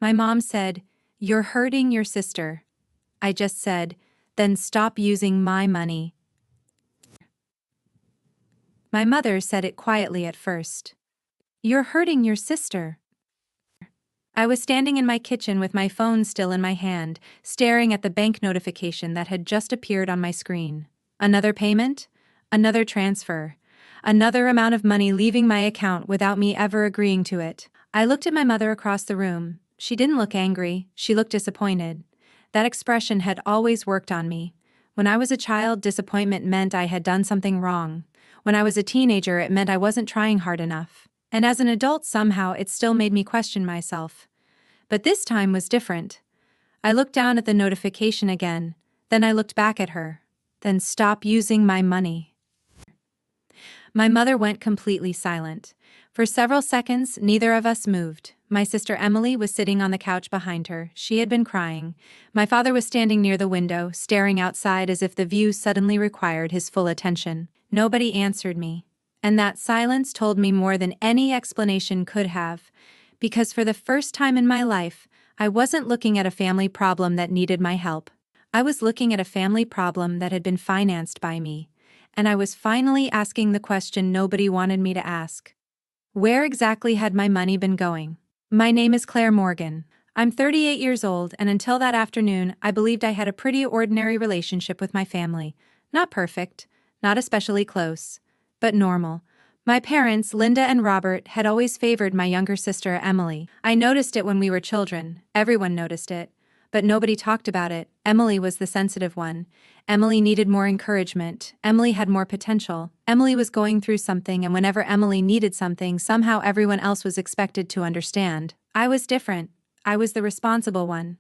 My mom said, "You're hurting your sister." I just said, "Then stop using my money." My mother said it quietly at first. "You're hurting your sister." I was standing in my kitchen with my phone still in my hand, staring at the bank notification that had just appeared on my screen. Another payment? Another transfer. Another amount of money leaving my account without me ever agreeing to it. I looked at my mother across the room. She didn't look angry, she looked disappointed. That expression had always worked on me. When I was a child, disappointment meant I had done something wrong. When I was a teenager, it meant I wasn't trying hard enough. And as an adult, somehow, it still made me question myself. But this time was different. I looked down at the notification again, then I looked back at her. "Then stop using my money." My mother went completely silent. For several seconds, neither of us moved. My sister Emily was sitting on the couch behind her. She had been crying. My father was standing near the window, staring outside as if the view suddenly required his full attention. Nobody answered me. And that silence told me more than any explanation could have, because for the first time in my life, I wasn't looking at a family problem that needed my help. I was looking at a family problem that had been financed by me, and I was finally asking the question nobody wanted me to ask. Where exactly had my money been going? My name is Claire Morgan. I'm 38 years old, and until that afternoon, I believed I had a pretty ordinary relationship with my family. Not perfect, not especially close, but normal. My parents, Linda and Robert, had always favored my younger sister, Emily. I noticed it when we were children. Everyone noticed it. But nobody talked about it. Emily was the sensitive one. Emily needed more encouragement. Emily had more potential. Emily was going through something, and whenever Emily needed something, somehow everyone else was expected to understand. I was different. I was the responsible one.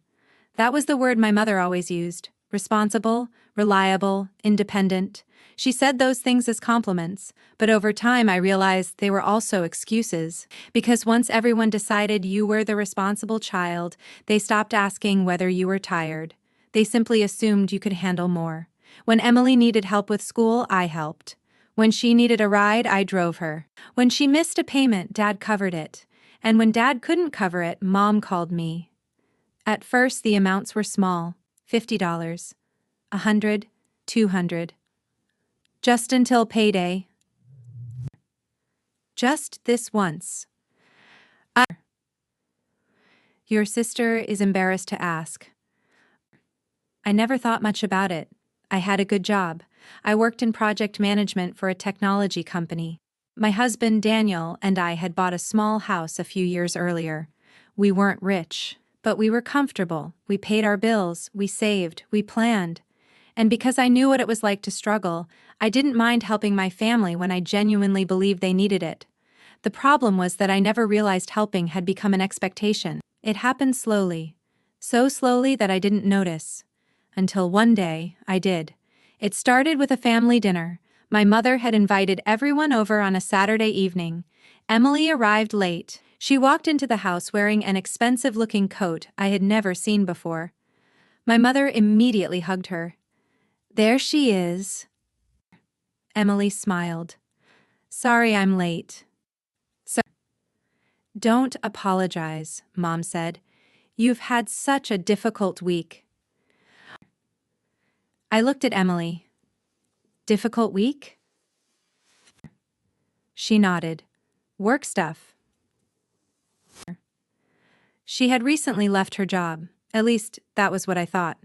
That was the word my mother always used. Responsible, reliable, independent. She said those things as compliments, but over time I realized they were also excuses. Because once everyone decided you were the responsible child, they stopped asking whether you were tired. They simply assumed you could handle more. When Emily needed help with school, I helped. When she needed a ride, I drove her. When she missed a payment, Dad covered it. And when Dad couldn't cover it, Mom called me. At first, the amounts were small. $50, $100, $200. Just until payday. Just this once. Your sister is embarrassed to ask. I never thought much about it. I had a good job. I worked in project management for a technology company. My husband, Daniel, and I had bought a small house a few years earlier. We weren't rich, but we were comfortable. We paid our bills, we saved, we planned. And because I knew what it was like to struggle, I didn't mind helping my family when I genuinely believed they needed it. The problem was that I never realized helping had become an expectation. It happened slowly. So slowly that I didn't notice. Until one day, I did. It started with a family dinner. My mother had invited everyone over on a Saturday evening. Emily arrived late. She walked into the house wearing an expensive-looking coat I had never seen before. My mother immediately hugged her. "There she is." Emily smiled. "Sorry I'm late." "Don't apologize," Mom said. "You've had such a difficult week." I looked at Emily. "Difficult week?" She nodded. "Work stuff." She had recently left her job. At least, that was what I thought.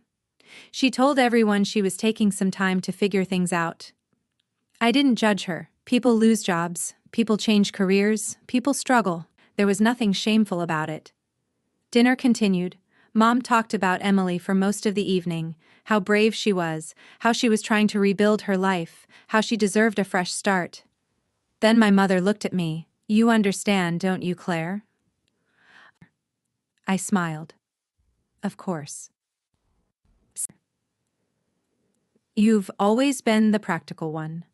She told everyone she was taking some time to figure things out. I didn't judge her. People lose jobs, people change careers, people struggle. There was nothing shameful about it. Dinner continued. Mom talked about Emily for most of the evening, how brave she was, how she was trying to rebuild her life, how she deserved a fresh start. Then my mother looked at me. "You understand, don't you, Claire?" I smiled. "Of course." "You've always been the practical one."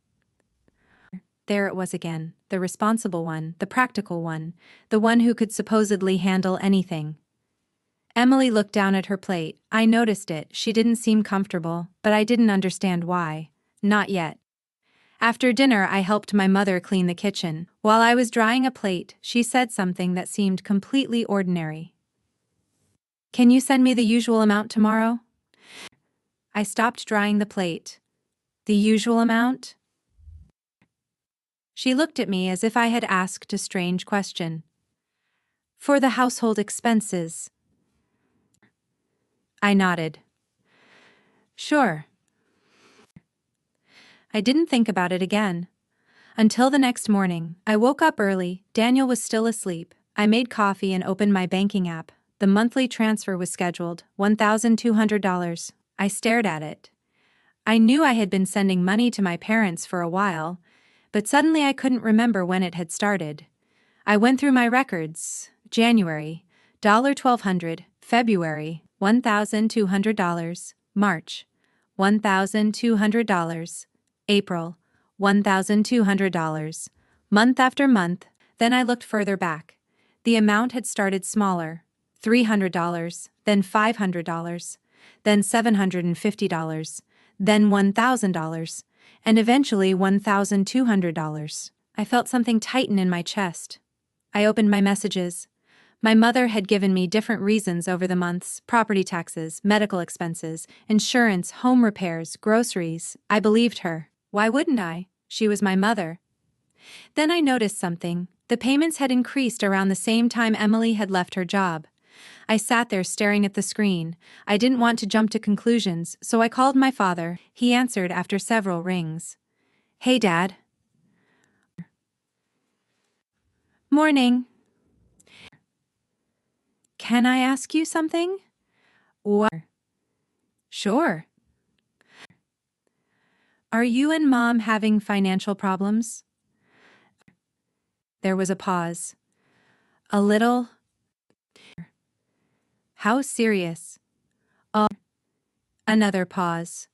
There it was again, the responsible one, the practical one, the one who could supposedly handle anything. Emily looked down at her plate. I noticed it. She didn't seem comfortable, but I didn't understand why. Not yet. After dinner, I helped my mother clean the kitchen. While I was drying a plate, she said something that seemed completely ordinary. Can you send me the usual amount tomorrow? I stopped drying the plate. The usual amount? She looked at me as if I had asked a strange question. For the household expenses. I nodded. Sure. I didn't think about it again. Until the next morning, I woke up early, Daniel was still asleep. I made coffee and opened my banking app. The monthly transfer was scheduled, $1,200. I stared at it. I knew I had been sending money to my parents for a while, but suddenly I couldn't remember when it had started. I went through my records. January, $1,200, February, $1,200, March, $1,200, April, $1,200. Month after month, then I looked further back. The amount had started smaller, $300, then $500, then $750, then $1,000, and eventually $1,200. I felt something tighten in my chest. I opened my messages. My mother had given me different reasons over the months: property taxes, medical expenses, insurance, home repairs, groceries. I believed her. Why wouldn't I? She was my mother. Then I noticed something. The payments had increased around the same time Emily had left her job. I sat there staring at the screen. I didn't want to jump to conclusions, so I called my father. He answered after several rings. Hey, Dad. Morning. Can I ask you something? What? Sure. Are you and Mom having financial problems? There was a pause. A little. How serious? Another pause.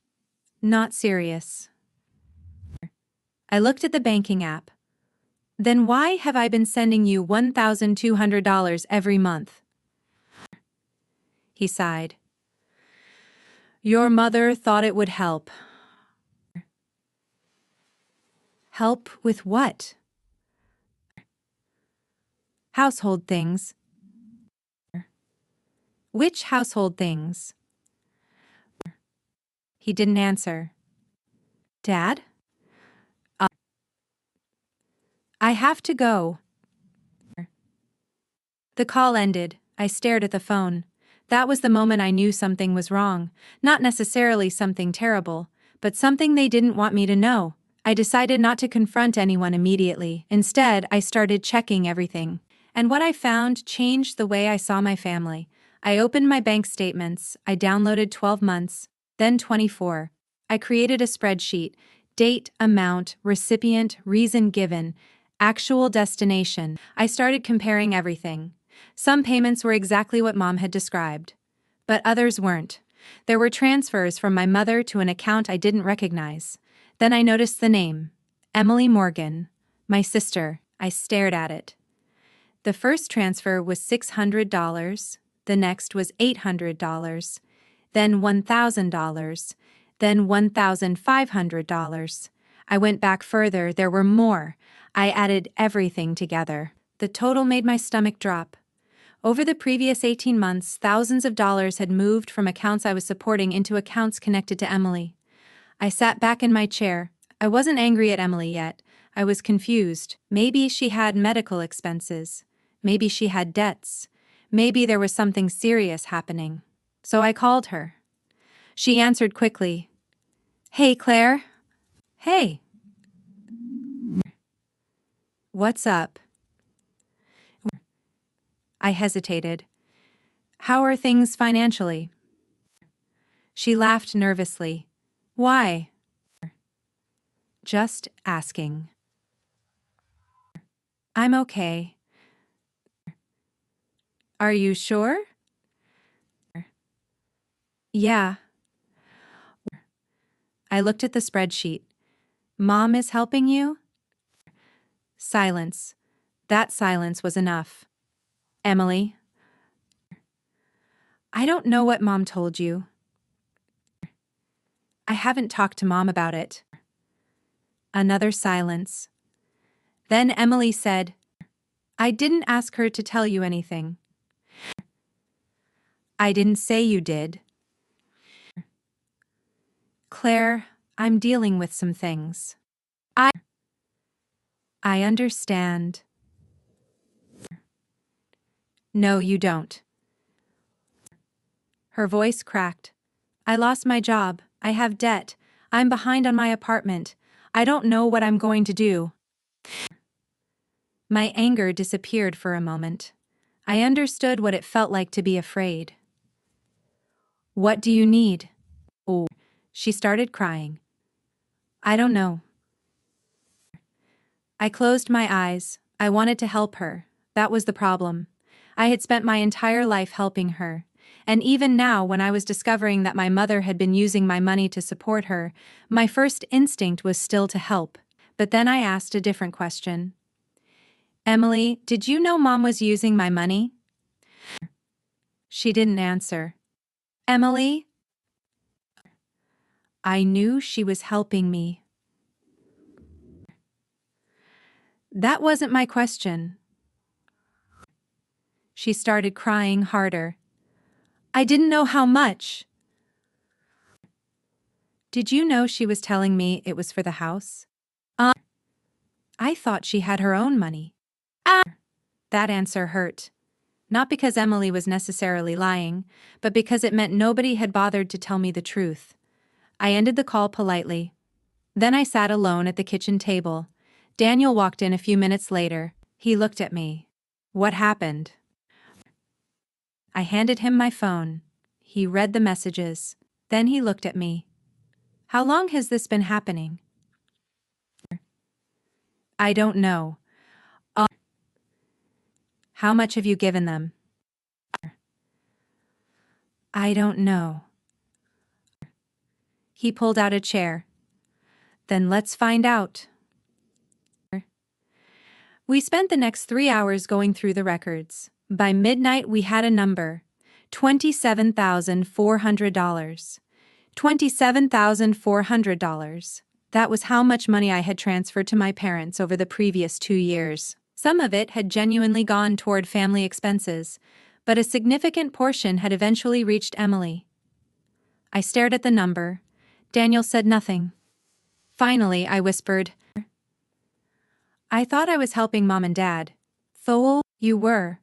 Not serious. I looked at the banking app. Then why have I been sending you $1,200 every month? He sighed. Your mother thought it would help. Help with what? Household things. Which household things? He didn't answer. Dad? I have to go. The call ended. I stared at the phone. That was the moment I knew something was wrong. Not necessarily something terrible, but something they didn't want me to know. I decided not to confront anyone immediately. Instead, I started checking everything. And what I found changed the way I saw my family. I opened my bank statements. I downloaded 12 months, then 24. I created a spreadsheet. Date, amount, recipient, reason given, actual destination. I started comparing everything. Some payments were exactly what Mom had described, but others weren't. There were transfers from my mother to an account I didn't recognize. Then I noticed the name, Emily Morgan, my sister. I stared at it. The first transfer was $600, the next was $800, then $1,000, then $1,500. I went back further, there were more. I added everything together. The total made my stomach drop. Over the previous 18 months, thousands of dollars had moved from accounts I was supporting into accounts connected to Emily. I sat back in my chair. I wasn't angry at Emily yet. I was confused. Maybe she had medical expenses. Maybe she had debts. Maybe there was something serious happening. So I called her. She answered quickly. Hey, Claire. Hey. What's up? I hesitated. How are things financially? She laughed nervously. Why? Just asking. I'm okay. Are you sure? Yeah. I looked at the spreadsheet. Mom is helping you? Silence. That silence was enough. Emily? I don't know what Mom told you. I haven't talked to Mom about it. Another silence. Then Emily said, I didn't ask her to tell you anything. I didn't say you did. Claire, I'm dealing with some things. I understand. No, you don't. Her voice cracked. I lost my job. I have debt. I'm behind on my apartment. I don't know what I'm going to do. My anger disappeared for a moment. I understood what it felt like to be afraid. What do you need? Oh, she started crying. I don't know. I closed my eyes. I wanted to help her. That was the problem. I had spent my entire life helping her. And even now, when I was discovering that my mother had been using my money to support her, my first instinct was still to help. But then I asked a different question. Emily, did you know Mom was using my money? She didn't answer. Emily? I knew she was helping me. That wasn't my question. She started crying harder. I didn't know how much. Did you know she was telling me it was for the house? I thought she had her own money. That answer hurt. Not because Emily was necessarily lying, but because it meant nobody had bothered to tell me the truth. I ended the call politely. Then I sat alone at the kitchen table. Daniel walked in a few minutes later. He looked at me. What happened? I handed him my phone. He read the messages. Then he looked at me. How long has this been happening? I don't know. How much have you given them? I don't know. He pulled out a chair. Then let's find out. We spent the next 3 hours going through the records. By midnight, we had a number. $27,400. $27,400. That was how much money I had transferred to my parents over the previous 2 years. Some of it had genuinely gone toward family expenses, but a significant portion had eventually reached Emily. I stared at the number. Daniel said nothing. Finally, I whispered, I thought I was helping Mom and Dad. Thole, you were.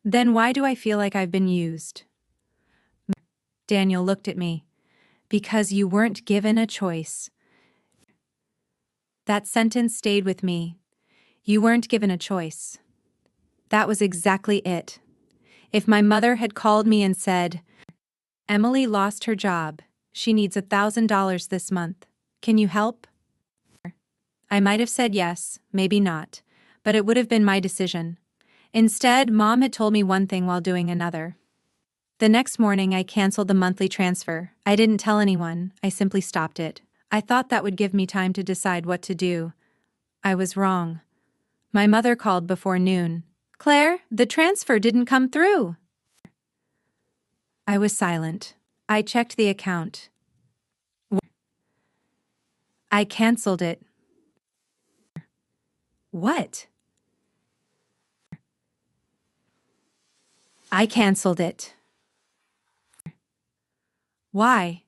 Then why do I feel like I've been used? Daniel looked at me. Because you weren't given a choice. That sentence stayed with me. You weren't given a choice. That was exactly it. If my mother had called me and said, Emily lost her job. She needs $1,000 this month. Can you help? I might have said yes, maybe not, but it would have been my decision. Instead, Mom had told me one thing while doing another. The next morning, I canceled the monthly transfer. I didn't tell anyone, I simply stopped it. I thought that would give me time to decide what to do. I was wrong. My mother called before noon. Claire, the transfer didn't come through. I was silent. I checked the account. I canceled it. What? I canceled it. Why?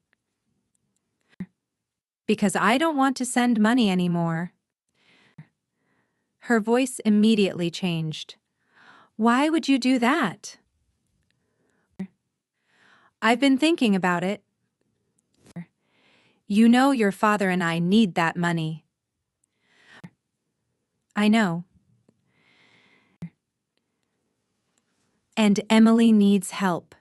Because I don't want to send money anymore. Her voice immediately changed. Why would you do that? I've been thinking about it. You know your father and I need that money. I know. And Emily needs help.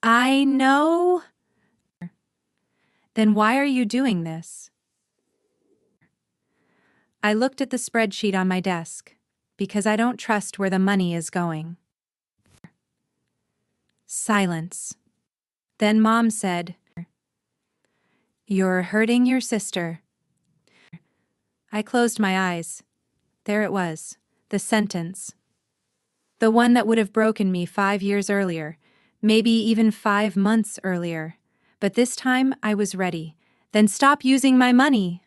I know. Then why are you doing this? I looked at the spreadsheet on my desk. Because I don't trust where the money is going. Silence. Then Mom said, You're hurting your sister. I closed my eyes. There it was, the sentence. The one that would have broken me 5 years earlier, maybe even 5 months earlier. But this time I was ready. Then stop using my money.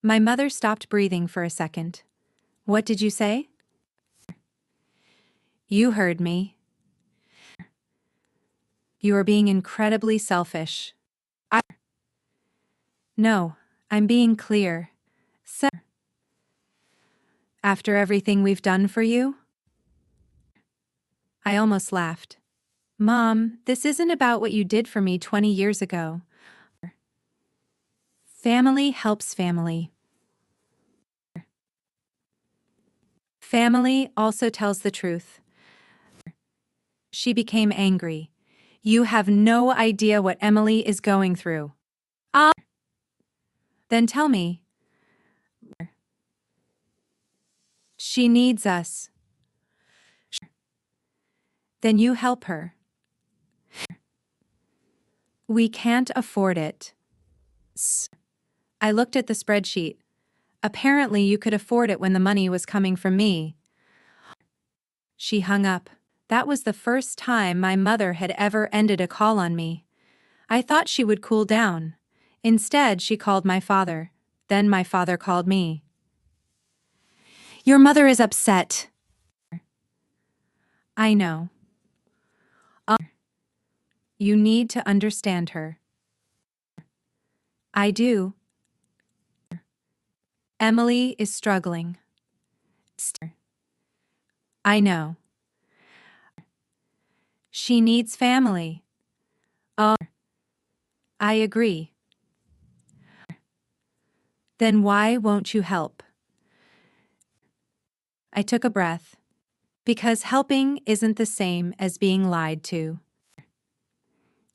My mother stopped breathing for a second. What did you say? You heard me. You are being incredibly selfish. No, I'm being clear. After everything we've done for you? I almost laughed. Mom, this isn't about what you did for me 20 years ago. Family helps family. Family also tells the truth. She became angry. You have no idea what Emily is going through. Then tell me. She needs us. Then you help her. We can't afford it. I looked at the spreadsheet. Apparently you could afford it when the money was coming from me. She hung up. That was the first time my mother had ever ended a call on me. I thought she would cool down. Instead, she called my father. Then my father called me. Your mother is upset. I know. You need to understand her. I do. Emily is struggling. I know. She needs family. I agree. Then why won't you help? I took a breath. Because helping isn't the same as being lied to.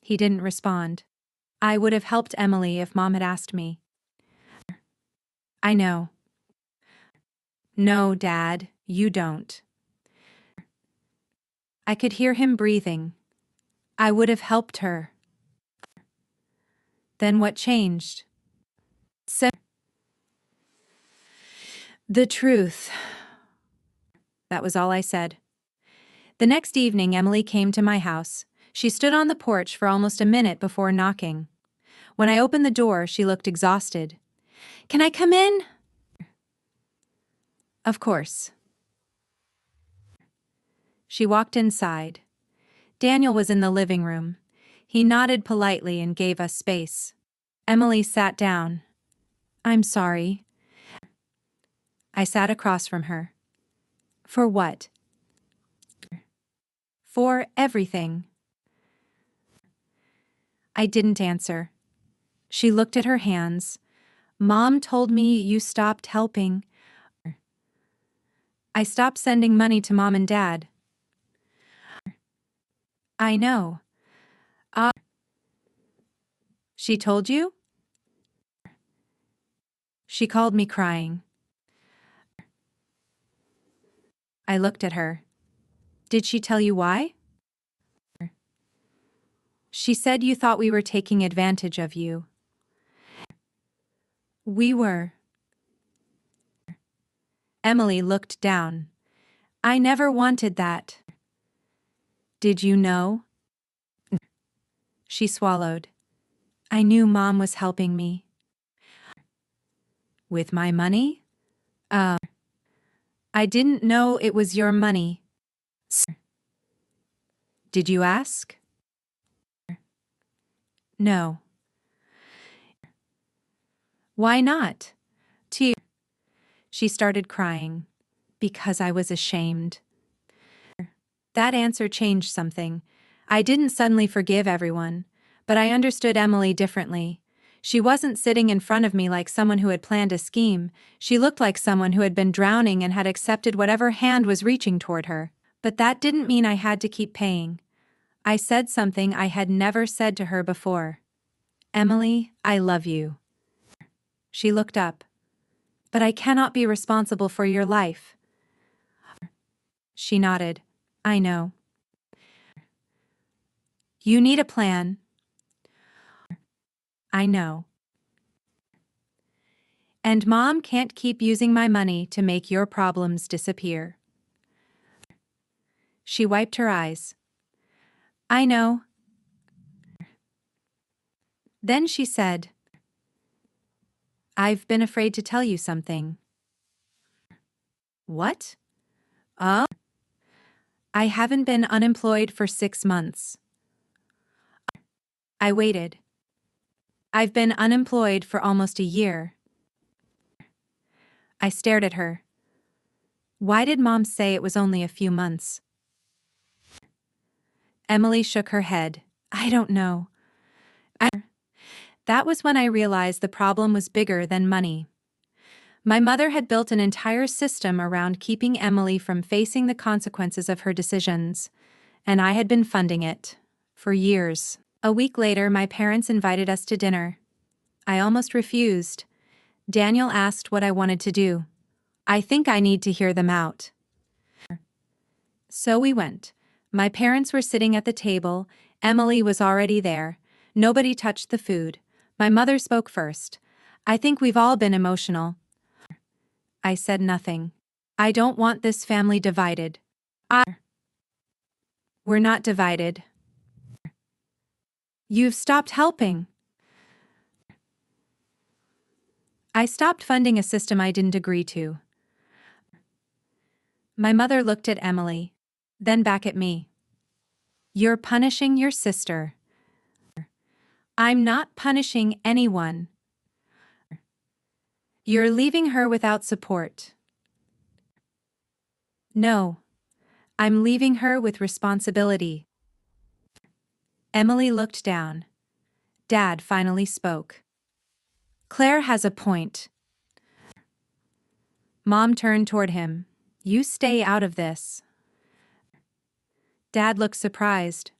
He didn't respond. I would have helped Emily if Mom had asked me. I know. No, Dad, you don't. I could hear him breathing. I would have helped her. Then what changed? The truth. That was all I said. The next evening, Emily came to my house. She stood on the porch for almost a minute before knocking. When I opened the door, she looked exhausted. Can I come in? Of course. She walked inside. Daniel was in the living room. He nodded politely and gave us space. Emily sat down. I'm sorry. I sat across from her. For what? For everything. I didn't answer. She looked at her hands. Mom told me you stopped helping. I stopped sending money to Mom and Dad. I know. She told you? She called me crying. I looked at her. Did she tell you why? She said you thought we were taking advantage of you. We were. Emily looked down. I never wanted that. Did you know? She swallowed. I knew Mom was helping me. With my money? I didn't know it was your money. Did you ask? No. Why not? She started crying. Because I was ashamed. That answer changed something. I didn't suddenly forgive everyone, but I understood Emily differently. She wasn't sitting in front of me like someone who had planned a scheme. She looked like someone who had been drowning and had accepted whatever hand was reaching toward her. But that didn't mean I had to keep paying. I said something I had never said to her before. Emily, I love you. She looked up. But I cannot be responsible for your life. She nodded. I know. You need a plan. I know. And Mom can't keep using my money to make your problems disappear. She wiped her eyes. I know. Then she said, I've been afraid to tell you something. What? I haven't been unemployed for 6 months. I waited. I've been unemployed for almost a year. I stared at her. Why did Mom say it was only a few months? Emily shook her head. I don't know. That was when I realized the problem was bigger than money. My mother had built an entire system around keeping Emily from facing the consequences of her decisions, and I had been funding it for years. A week later, my parents invited us to dinner. I almost refused. Daniel asked what I wanted to do. I think I need to hear them out. So we went. My parents were sitting at the table. Emily was already there. Nobody touched the food. My mother spoke first. I think we've all been emotional. I said nothing. I don't want this family divided. We're not divided. You've stopped helping. I stopped funding a system I didn't agree to. My mother looked at Emily, then back at me. You're punishing your sister. I'm not punishing anyone. You're leaving her without support. No, I'm leaving her with responsibility. Emily looked down. Dad finally spoke. Claire has a point. Mom turned toward him. You stay out of this. Dad looked surprised.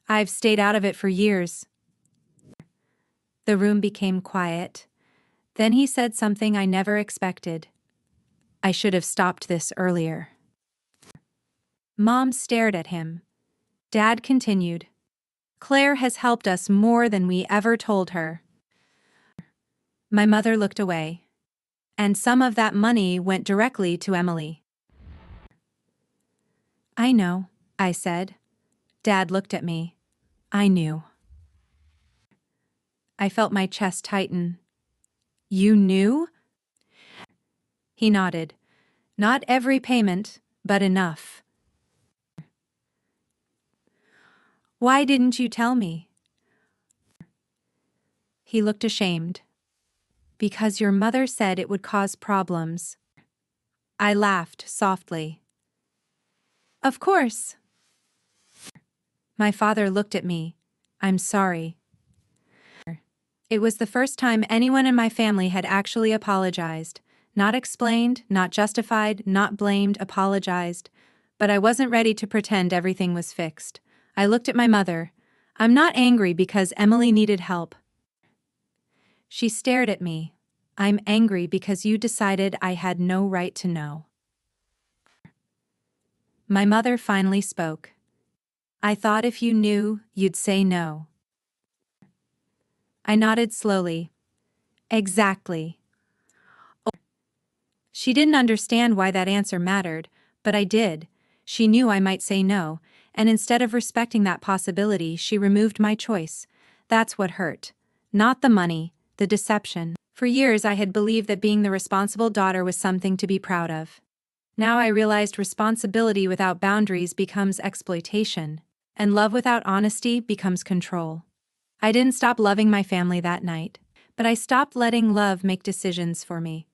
I've stayed out of it for years. The room became quiet. Then he said something I never expected. I should have stopped this earlier. Mom stared at him. Dad continued. Claire has helped us more than we ever told her. My mother looked away. And some of that money went directly to Emily. I know, I said. Dad looked at me. I knew. I felt my chest tighten. You knew? He nodded. Not every payment, but enough. Why didn't you tell me? He looked ashamed. Because your mother said it would cause problems. I laughed softly. Of course. My father looked at me. I'm sorry. It was the first time anyone in my family had actually apologized. Not explained, not justified, not blamed, apologized. But I wasn't ready to pretend everything was fixed. I looked at my mother. I'm not angry because Emily needed help. She stared at me. I'm angry because you decided I had no right to know. My mother finally spoke. I thought if you knew, you'd say no. I nodded slowly. Exactly. She didn't understand why that answer mattered, but I did. She knew I might say no, and instead of respecting that possibility, she removed my choice. That's what hurt. Not the money, the deception. For years I had believed that being the responsible daughter was something to be proud of. Now I realized responsibility without boundaries becomes exploitation, and love without honesty becomes control. I didn't stop loving my family that night, but I stopped letting love make decisions for me.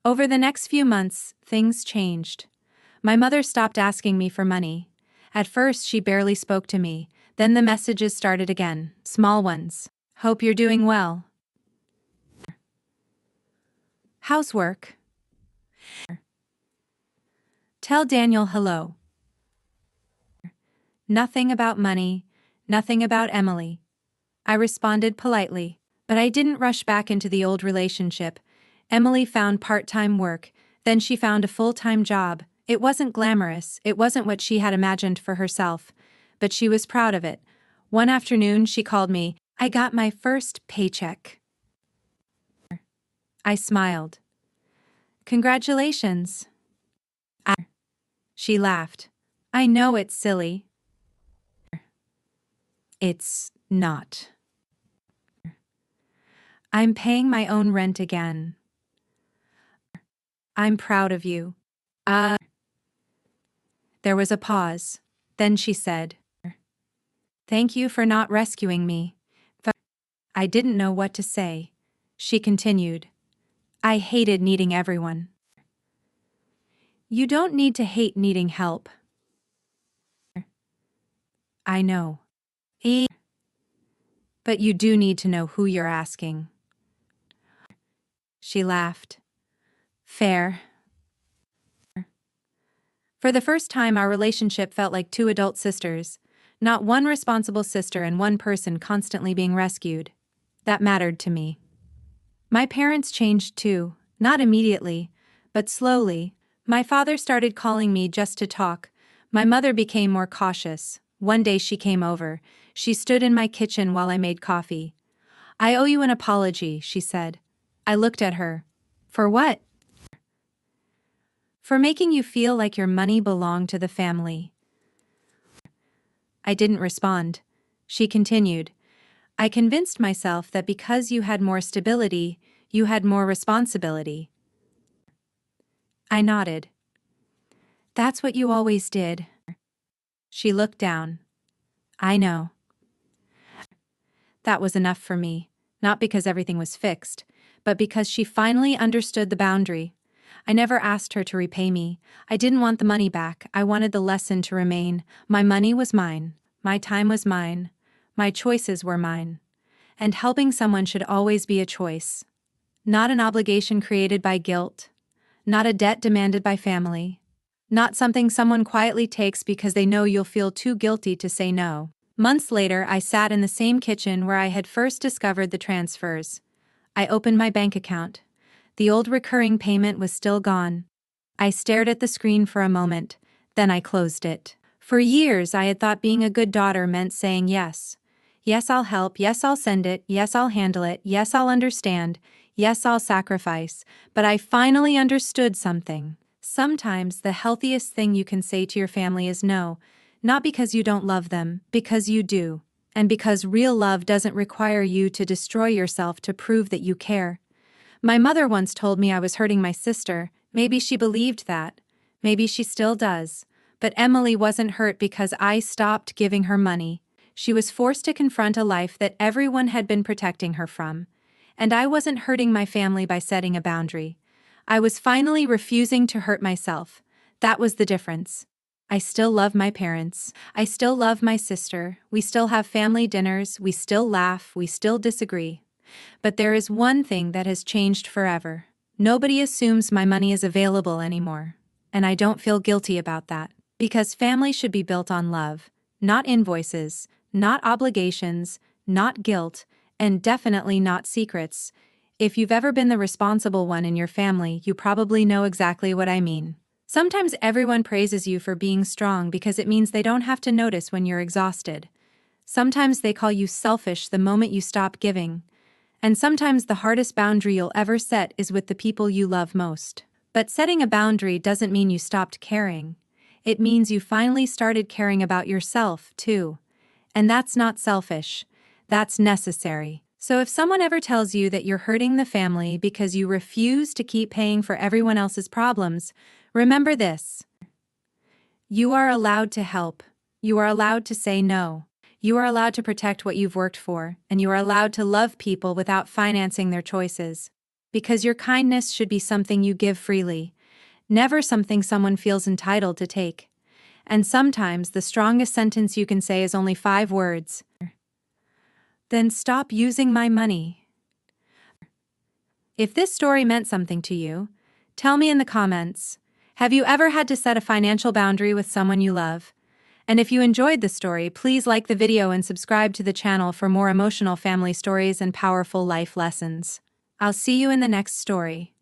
Over the next few months, things changed. My mother stopped asking me for money. At first, she barely spoke to me. Then the messages started again, small ones. Hope you're doing well. Housework. Tell Daniel hello. Nothing about money, nothing about Emily. I responded politely, but I didn't rush back into the old relationship. Emily found part-time work, then she found a full-time job. It wasn't glamorous, it wasn't what she had imagined for herself, but she was proud of it. One afternoon she called me. I got my first paycheck. I smiled. Congratulations. She laughed. I know it's silly. It's not. I'm paying my own rent again. I'm proud of you. There was a pause. Then she said, "Thank you for not rescuing me." I didn't know what to say. She continued, "I hated needing everyone." You don't need to hate needing help. I know. But you do need to know who you're asking. She laughed. Fair. For the first time, our relationship felt like two adult sisters, not one responsible sister and one person constantly being rescued. That mattered to me. My parents changed too, not immediately, but slowly. My father started calling me just to talk. My mother became more cautious. One day she came over. She stood in my kitchen while I made coffee. "I owe you an apology," she said. I looked at her. "For what?" "For making you feel like your money belonged to the family." I didn't respond. She continued, "I convinced myself that because you had more stability, you had more responsibility." I nodded. "That's what you always did." She looked down. "I know." That was enough for me, not because everything was fixed, but because she finally understood the boundary. I never asked her to repay me. I didn't want the money back. I wanted the lesson to remain. My money was mine. My time was mine. My choices were mine. And helping someone should always be a choice. Not an obligation created by guilt. Not a debt demanded by family. Not something someone quietly takes because they know you'll feel too guilty to say no. Months later, I sat in the same kitchen where I had first discovered the transfers. I opened my bank account. The old recurring payment was still gone. I stared at the screen for a moment, then I closed it. For years, I had thought being a good daughter meant saying yes. Yes, I'll help. Yes, I'll send it. Yes, I'll handle it. Yes, I'll understand. Yes, I'll sacrifice. But I finally understood something. Sometimes the healthiest thing you can say to your family is no, not because you don't love them, because you do. And because real love doesn't require you to destroy yourself to prove that you care. My mother once told me I was hurting my sister. Maybe she believed that. Maybe she still does. But Emily wasn't hurt because I stopped giving her money. She was forced to confront a life that everyone had been protecting her from. And I wasn't hurting my family by setting a boundary. I was finally refusing to hurt myself. That was the difference. I still love my parents. I still love my sister. We still have family dinners. We still laugh. We still disagree. But there is one thing that has changed forever. Nobody assumes my money is available anymore. And I don't feel guilty about that. Because family should be built on love, not invoices, not obligations, not guilt, and definitely not secrets. If you've ever been the responsible one in your family, you probably know exactly what I mean. Sometimes everyone praises you for being strong because it means they don't have to notice when you're exhausted. Sometimes they call you selfish the moment you stop giving. And sometimes the hardest boundary you'll ever set is with the people you love most. But setting a boundary doesn't mean you stopped caring. It means you finally started caring about yourself, too. And that's not selfish. That's necessary. So if someone ever tells you that you're hurting the family because you refuse to keep paying for everyone else's problems, remember this. You are allowed to help. You are allowed to say no. You are allowed to protect what you've worked for, and you are allowed to love people without financing their choices. Because your kindness should be something you give freely, never something someone feels entitled to take. And sometimes the strongest sentence you can say is only 5 words. Then stop using my money. If this story meant something to you, tell me in the comments. Have you ever had to set a financial boundary with someone you love? And if you enjoyed the story, please like the video and subscribe to the channel for more emotional family stories and powerful life lessons. I'll see you in the next story.